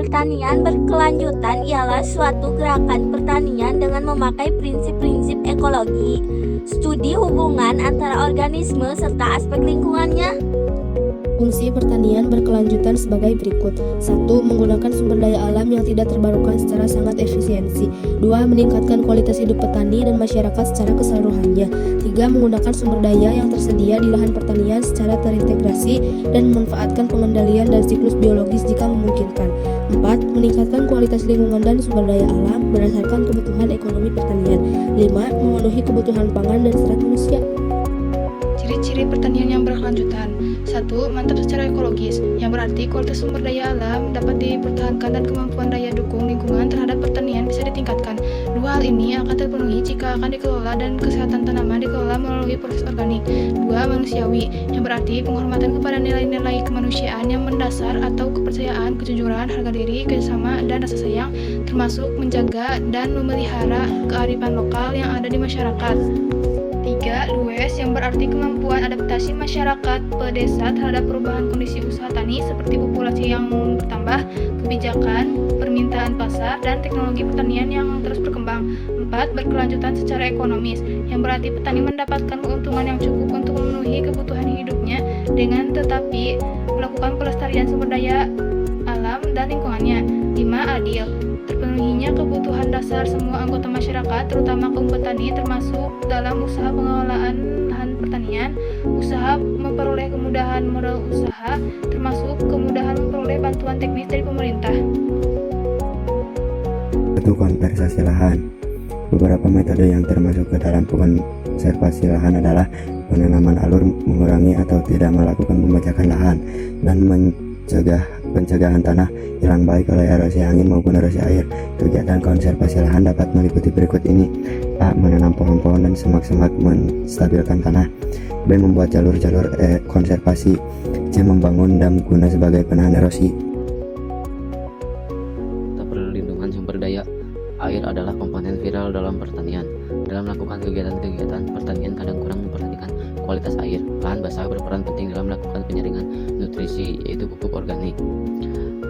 pertanian berkelanjutan ialah suatu gerakan pertanian dengan memakai prinsip-prinsip ekologi, studi hubungan antara organisme serta aspek lingkungannya. Fungsi pertanian berkelanjutan sebagai berikut. 1. Menggunakan sumber daya alam yang tidak terbarukan secara sangat efisiensi. 2. Meningkatkan kualitas hidup petani dan masyarakat secara keseluruhannya. 3. Menggunakan sumber daya yang tersedia di lahan pertanian secara terintegrasi dan memanfaatkan pengendalian dan siklus biologis jika memungkinkan. 4. Meningkatkan kualitas lingkungan dan sumber daya alam berdasarkan kebutuhan ekonomi pertanian. 5. Memenuhi kebutuhan pangan dan serat manusia. Ciri-ciri pertanian yang berkelanjutan. 1. Mantap secara ekologis, yang berarti kualitas sumber daya alam dapat dipertahankan dan kemampuan daya dukung lingkungan terhadap pertanian bisa ditingkatkan. Dua hal ini akan terpenuhi jika akan dikelola dan kesehatan tanaman dikelola melalui proses organik. 2. Manusiawi, yang berarti penghormatan kepada nilai-nilai kemanusiaan yang mendasar atau kepercayaan, kejujuran, harga diri, kerjasama, dan rasa sayang, termasuk menjaga dan memelihara kearifan lokal yang ada di masyarakat. 3. Lues, yang berarti kemampuan adaptasi masyarakat pedesa terhadap perubahan kondisi usaha tani seperti populasi yang bertambah, kebijakan, permintaan pasar, dan teknologi pertanian yang terus berkembang. 4. Berkelanjutan secara ekonomis, yang berarti petani mendapatkan keuntungan yang cukup untuk memenuhi kebutuhan hidupnya dengan tetapi melakukan pelestarian sumber daya alam dan lingkungannya. 5. Adil, terpenuhinya kebutuhan dasar semua anggota masyarakat, terutama kaum petani, termasuk dalam usaha pengelolaan lahan pertanian, usaha memperoleh kemudahan modal usaha, termasuk kemudahan memperoleh bantuan teknis dari pemerintah. 1. Konservasi lahan. Beberapa metode yang termasuk ke dalam konservasi lahan adalah penanaman alur, mengurangi atau tidak melakukan pembajakan lahan, dan pencegahan tanah hilang baik oleh erosi angin maupun erosi air. Kegiatan konservasi lahan dapat meliputi berikut ini: A. Menanam pohon-pohon dan semak-semak menstabilkan tanah. B. Membuat jalur-jalur konservasi. C. Membangun dam guna sebagai penahan erosi. Perlindungan sumber daya air adalah komponen vital dalam pertanian. Dalam melakukan kegiatan-kegiatan pertanian kadang kurang memperhatikan kualitas air. Lahan basah berperan penting dalam melakukan penyaringan nutrisi, yaitu pupuk organik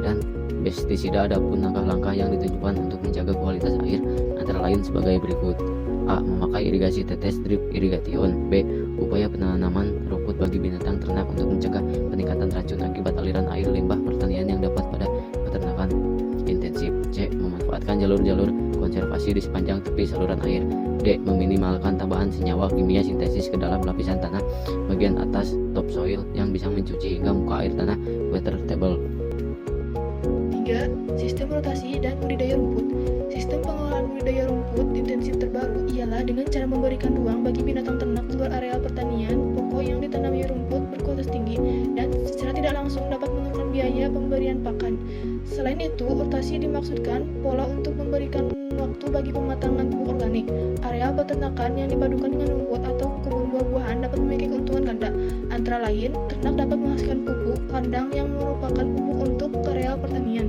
dan pestisida. Adapun langkah-langkah yang ditujukan untuk menjaga kualitas air antara lain sebagai berikut: A. Memakai irigasi tetes drip irrigation. B. Upaya penanaman rumput bagi binatang ternak untuk mencegah peningkatan racun akibat aliran air limbah pertanian yang dapat pada peternakan intensif. C. Memanfaatkan jalur-jalur konservasi di sepanjang tepi saluran air. D. Meminimalkan tambahan senyawa kimia sintesis ke dalam lapisan tanah bagian atas topsoil yang bisa mencuci hingga muka air tanah water table. 3. Sistem rotasi dan budidaya rumput. Sistem pengelolaan budidaya rumput intensif terbaru ialah dengan cara memberikan ruang bagi binatang ternak di luar areal pertanian pokok yang ditanami rumput berkualitas tinggi dan secara tidak langsung dapat menurunkan biaya pemberian pakan. Selain itu, rotasi dimaksudkan pola untuk memberikan waktu bagi pematangan pupuk organik. Areal peternakan yang dipadukan dengan rumput atau kebun buah-buahan dapat memiliki keuntungan ganda. Antara lain, ternak dapat menghasilkan pupuk kandang yang merupakan pupuk untuk areal pertanian.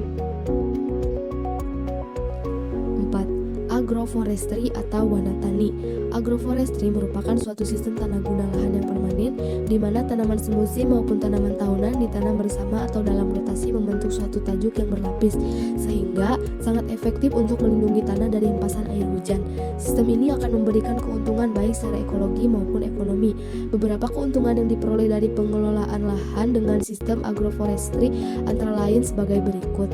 4. Agroforestry atau wanatani. Agroforestry merupakan suatu sistem tanah guna lahan yang permanen di mana tanaman semusim maupun tanaman tahunan ditanam bersama atau dalam rotasi membentuk suatu tajuk yang berlapis sehingga sangat efektif untuk melindungi tanah dari hempasan air hujan. Sistem ini akan memberikan keuntungan baik secara ekologi maupun ekonomi. Beberapa keuntungan yang diperoleh dari pengelolaan lahan dengan sistem agroforestry antara lain sebagai berikut: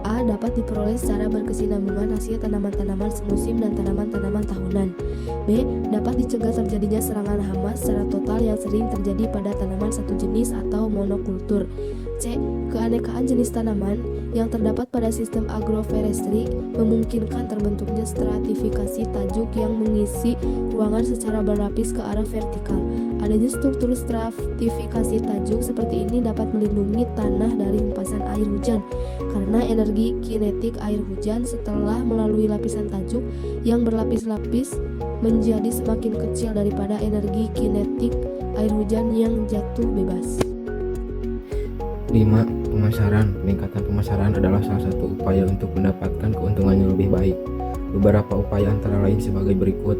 A. Dapat diperoleh secara berkesinambungan hasil tanaman-tanaman semusim dan tanaman-tanaman tahunan. B. Dapat dicegah terjadinya serangan hama secara total yang sering terjadi pada tanaman satu jenis atau monokultur. C. Keanekaan jenis tanaman yang terdapat pada sistem agroforestry memungkinkan terbentuknya stratifikasi tajuk yang mengisi ruangan secara berlapis ke arah vertikal. Adanya struktur stratifikasi tajuk seperti ini dapat melindungi tanah dari hempasan air hujan karena energi kinetik air hujan setelah melalui lapisan tajuk yang berlapis-lapis menjadi semakin kecil daripada energi kinetik air hujan yang jatuh bebas. 5. Pemasaran. Peningkatan pemasaran adalah salah satu upaya untuk mendapatkan keuntungan yang lebih baik. Beberapa upaya antara lain sebagai berikut: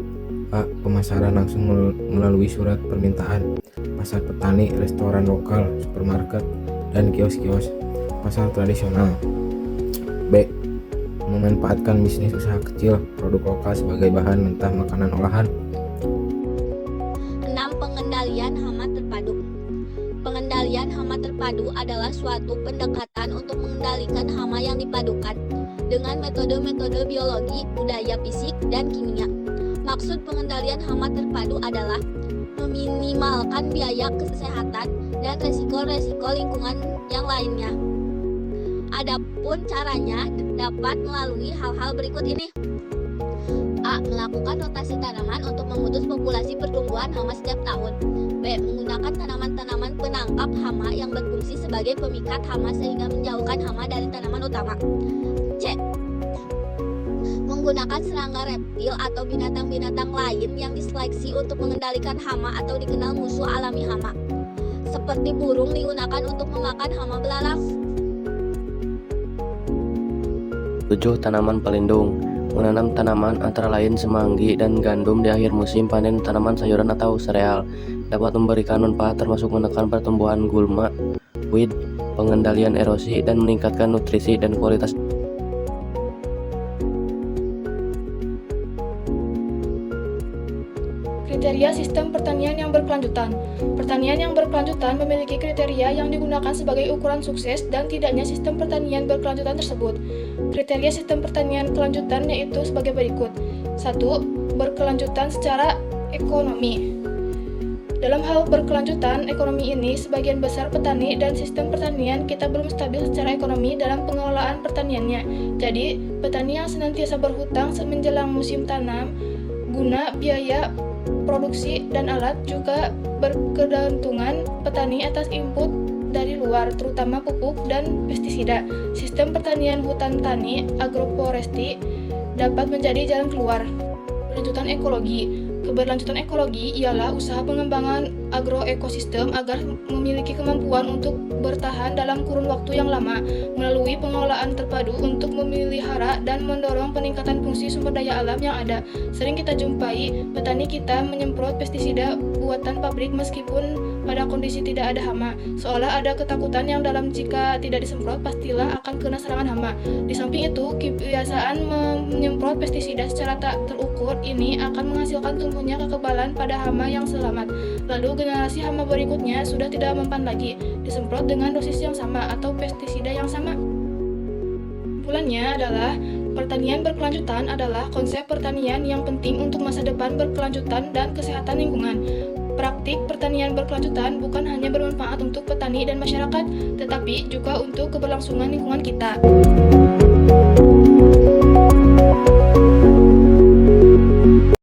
A. Pemasaran langsung melalui surat permintaan, pasar petani, restoran lokal, supermarket, dan kios-kios. pasar tradisional. B. Memanfaatkan bisnis usaha kecil produk lokal sebagai bahan mentah makanan olahan. 6. Pengendalian hama terpadu. Pengendalian hama terpadu adalah suatu pendekatan untuk mengendalikan hama yang dipadukan dengan metode-metode biologi, budaya fisik, dan kimia. Maksud pengendalian hama terpadu adalah meminimalkan biaya kesehatan dan resiko-resiko lingkungan yang lainnya. Adapun caranya dapat melalui hal-hal berikut ini. A. Melakukan rotasi tanaman untuk memutus populasi pertumbuhan hama setiap tahun. B. Menggunakan tanaman-tanaman penangkap hama yang berfungsi sebagai pemikat hama sehingga menjauhkan hama dari tanaman utama. C. Menggunakan serangga reptil atau binatang-binatang lain yang diseleksi untuk mengendalikan hama atau dikenal musuh alami hama. Seperti burung digunakan untuk memakan hama belalang. 7. Tanaman pelindung. Menanam tanaman antara lain semanggi dan gandum di akhir musim panen tanaman sayuran atau sereal dapat memberikan manfaat termasuk menekan pertumbuhan gulma, weed, pengendalian erosi, dan meningkatkan nutrisi dan kualitas. Kriteria sistem pertanian yang berkelanjutan. Pertanian yang berkelanjutan memiliki kriteria yang digunakan sebagai ukuran sukses dan tidaknya sistem pertanian berkelanjutan tersebut. Kriteria sistem pertanian kelanjutan yaitu sebagai berikut. 1. Berkelanjutan secara ekonomi. Dalam hal berkelanjutan ekonomi ini, sebagian besar petani dan sistem pertanian kita belum stabil secara ekonomi dalam pengelolaan pertaniannya. Jadi, petani yang senantiasa berhutang menjelang musim tanam guna biaya produksi dan alat, juga berkegantungan petani atas input dari luar, terutama pupuk dan pestisida. Sistem pertanian hutan tani agroforestry dapat menjadi jalan keluar. Keberlanjutan ekologi. Keberlanjutan ekologi ialah usaha pengembangan agroekosistem agar memiliki kemampuan untuk bertahan dalam kurun waktu yang lama melalui pengelolaan terpadu untuk memelihara dan mendorong peningkatan fungsi sumber daya alam yang ada. Sering kita jumpai petani kita menyemprot pestisida buatan pabrik meskipun pada kondisi tidak ada hama, seolah ada ketakutan yang dalam jika tidak disemprot pastilah akan kena serangan hama. Di samping itu, kebiasaan menyemprot pestisida secara tak terukur ini akan menghasilkan tumbuhnya kekebalan pada hama yang selamat. Lalu generasi hama berikutnya sudah tidak mempan lagi, disemprot dengan dosis yang sama atau pestisida yang sama. Kesimpulannya adalah pertanian berkelanjutan adalah konsep pertanian yang penting untuk masa depan berkelanjutan dan kesehatan lingkungan. Praktik pertanian berkelanjutan bukan hanya bermanfaat untuk petani dan masyarakat, tetapi juga untuk keberlangsungan lingkungan kita.